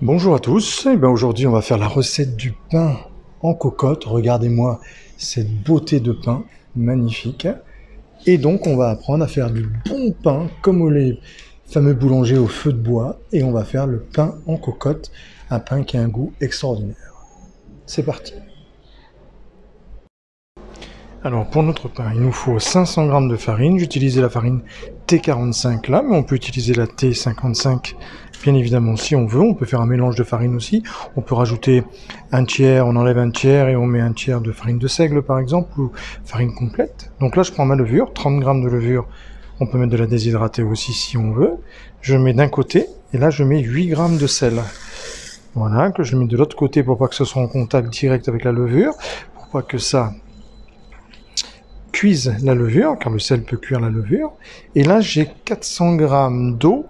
Bonjour à tous, aujourd'hui on va faire la recette du pain en cocotte. Regardez-moi cette beauté de pain, magnifique. Et donc on va apprendre à faire du bon pain comme les fameux boulangers au feu de bois. Et on va faire le pain en cocotte, un pain qui a un goût extraordinaire. C'est parti. Alors pour notre pain, il nous faut 500 g de farine. J'utilisais la farine T45 là, mais on peut utiliser la T55 bien évidemment si on veut. On peut faire un mélange de farine aussi. On peut rajouter un tiers, on enlève un tiers et on met un tiers de farine de seigle par exemple, ou farine complète. Donc là je prends ma levure, 30 g de levure. On peut mettre de la déshydratée aussi si on veut. Je mets d'un côté et là je mets 8 g de sel. Voilà, que je mets de l'autre côté pour pas que ce soit en contact direct avec la levure, pour pas que ça cuise la levure, car le sel peut cuire la levure. Et là, j'ai 400 g d'eau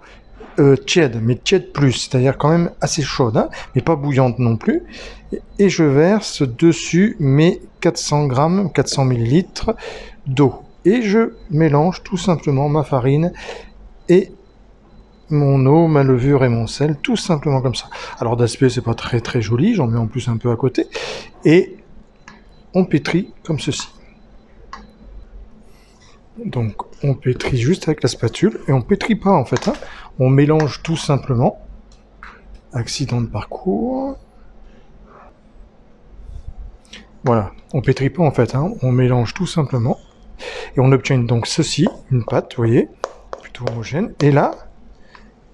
tiède, mais tiède plus, c'est-à-dire quand même assez chaude, hein, mais pas bouillante non plus. Et je verse dessus mes 400 g, 400 ml d'eau. Et je mélange tout simplement ma farine et mon eau, ma levure et mon sel, tout simplement comme ça. Alors d'aspect, c'est pas très joli, j'en mets en plus un peu à côté. Et on pétrit comme ceci. Donc on pétrit juste avec la spatule, et on pétrit pas en fait, hein. On mélange tout simplement. Accident de parcours. Voilà, on pétrit pas en fait, hein. On mélange tout simplement. Et on obtient donc ceci, une pâte, vous voyez, plutôt homogène. Et là,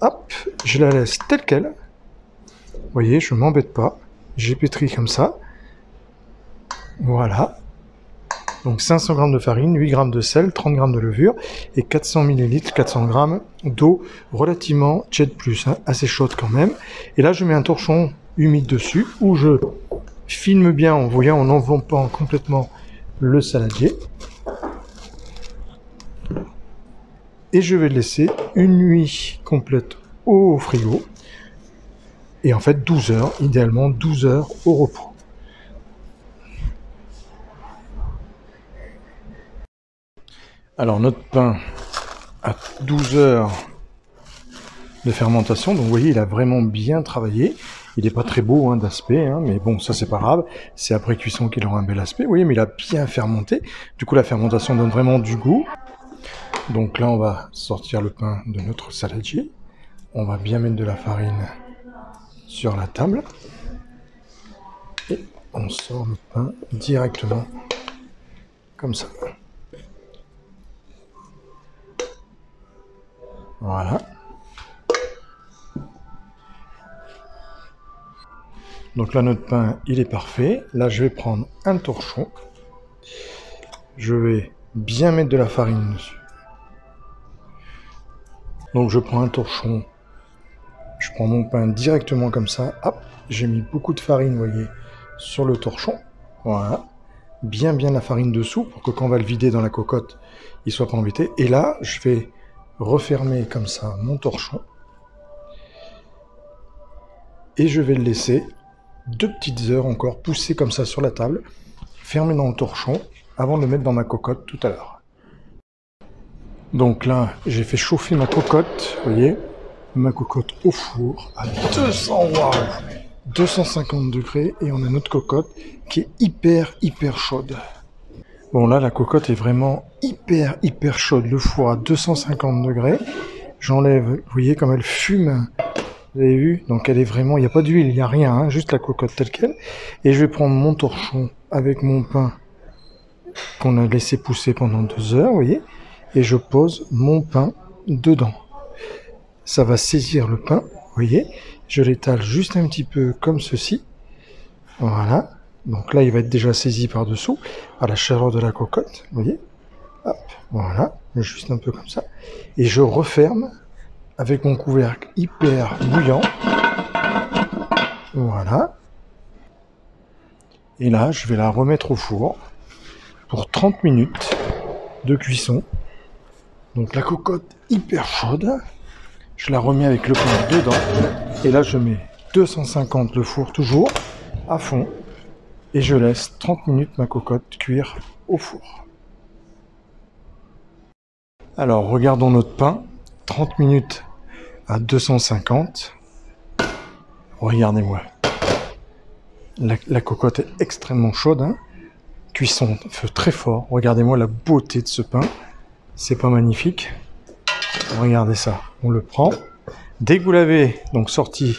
hop, je la laisse telle quelle. Vous voyez, je m'embête pas. J'ai pétri comme ça. Voilà. Donc 500 g de farine, 8 g de sel, 30 g de levure et 400 ml, 400 g d'eau relativement tiède plus, hein, assez chaude quand même. Et là je mets un torchon humide dessus où je filme bien en voyant, en enveloppant complètement le saladier. Et je vais le laisser une nuit complète au frigo. Et en fait 12 heures, idéalement 12 heures au repos. Alors notre pain a 12 heures de fermentation, donc vous voyez il a vraiment bien travaillé. Il n'est pas très beau hein, d'aspect, hein, mais bon ça c'est pas grave, c'est après cuisson qu'il aura un bel aspect. Vous voyez, mais il a bien fermenté, du coup la fermentation donne vraiment du goût. Donc là on va sortir le pain de notre saladier, on va bien mettre de la farine sur la table, et on sort le pain directement comme ça. Voilà. Donc là, notre pain, il est parfait. Là, je vais prendre un torchon. Je vais bien mettre de la farine dessus. Donc je prends un torchon. Je prends mon pain directement comme ça. Hop, j'ai mis beaucoup de farine, vous voyez, sur le torchon. Voilà. Bien la farine dessous pour que quand on va le vider dans la cocotte, il soit pas embêté. Et là, je vais refermer comme ça mon torchon. Et je vais le laisser 2 petites heures encore pousser comme ça sur la table, fermé dans le torchon, avant de le mettre dans ma cocotte tout à l'heure. Donc là, j'ai fait chauffer ma cocotte, vous voyez, ma cocotte au four à 250 degrés, et on a notre cocotte qui est hyper chaude. Bon là, la cocotte est vraiment hyper chaude, le four à 250 degrés. J'enlève, vous voyez comme elle fume. Vous avez vu? Donc elle est vraiment, il n'y a pas d'huile, il n'y a rien, hein, juste la cocotte telle quelle. Et je vais prendre mon torchon avec mon pain qu'on a laissé pousser pendant 2 heures, vous voyez, et je pose mon pain dedans. Ça va saisir le pain, vous voyez. Je l'étale juste un petit peu comme ceci. Voilà. Donc là, il va être déjà saisi par-dessous, par la chaleur de la cocotte, vous voyez. Hop, voilà, juste un peu comme ça. Et je referme avec mon couvercle hyper bouillant. Voilà. Et là, je vais la remettre au four pour 30 minutes de cuisson. Donc la cocotte hyper chaude. Je la remets avec le pain dedans. Et là, je mets 250 le four toujours à fond. Et je laisse 30 minutes ma cocotte cuire au four. Alors, regardons notre pain. 30 minutes à 250. Regardez-moi. La cocotte est extrêmement chaude, hein. Cuisson feu très fort. Regardez-moi la beauté de ce pain. C'est pas magnifique? Regardez ça. On le prend. Dès que vous l'avez donc sorti,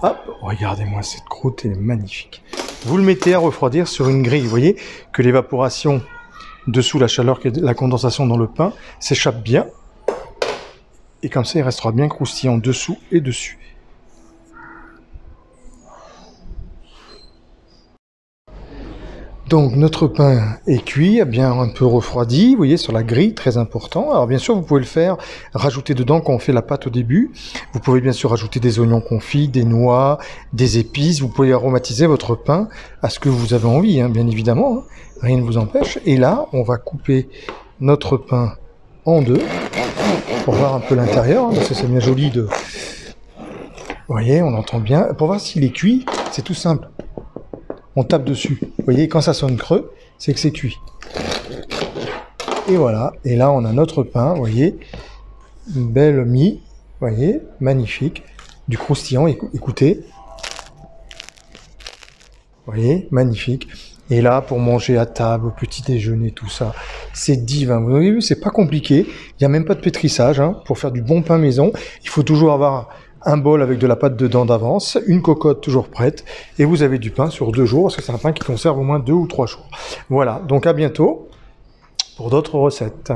hop, regardez-moi cette croûte, elle est magnifique. Vous le mettez à refroidir sur une grille. Vous voyez que l'évaporation dessous, la chaleur, la condensation dans le pain s'échappe bien. Et comme ça, il restera bien croustillant dessous et dessus. Donc notre pain est cuit, bien un peu refroidi, vous voyez, sur la grille, très important. Alors bien sûr, vous pouvez le faire, rajouter dedans quand on fait la pâte au début. Vous pouvez bien sûr rajouter des oignons confits, des noix, des épices. Vous pouvez aromatiser votre pain à ce que vous avez envie, hein, bien évidemment. Hein. Rien ne vous empêche. Et là, on va couper notre pain en deux pour voir un peu l'intérieur, hein, parce que c'est bien joli de... Vous voyez, on entend bien. Pour voir s'il est cuit, c'est tout simple. On tape dessus. Vous voyez, quand ça sonne creux, c'est que c'est cuit. Et voilà. Et là, on a notre pain, vous voyez. Une belle mie, vous voyez, magnifique. Du croustillant, écoutez. Vous voyez, magnifique. Et là, pour manger à table, au petit déjeuner, tout ça, c'est divin. Vous avez vu, c'est pas compliqué. Il n'y a même pas de pétrissage. Hein. Pour faire du bon pain maison, il faut toujours avoir un bol avec de la pâte dedans d'avance, une cocotte toujours prête, et vous avez du pain sur 2 jours, parce que c'est un pain qui conserve au moins 2 ou 3 jours. Voilà, donc à bientôt pour d'autres recettes.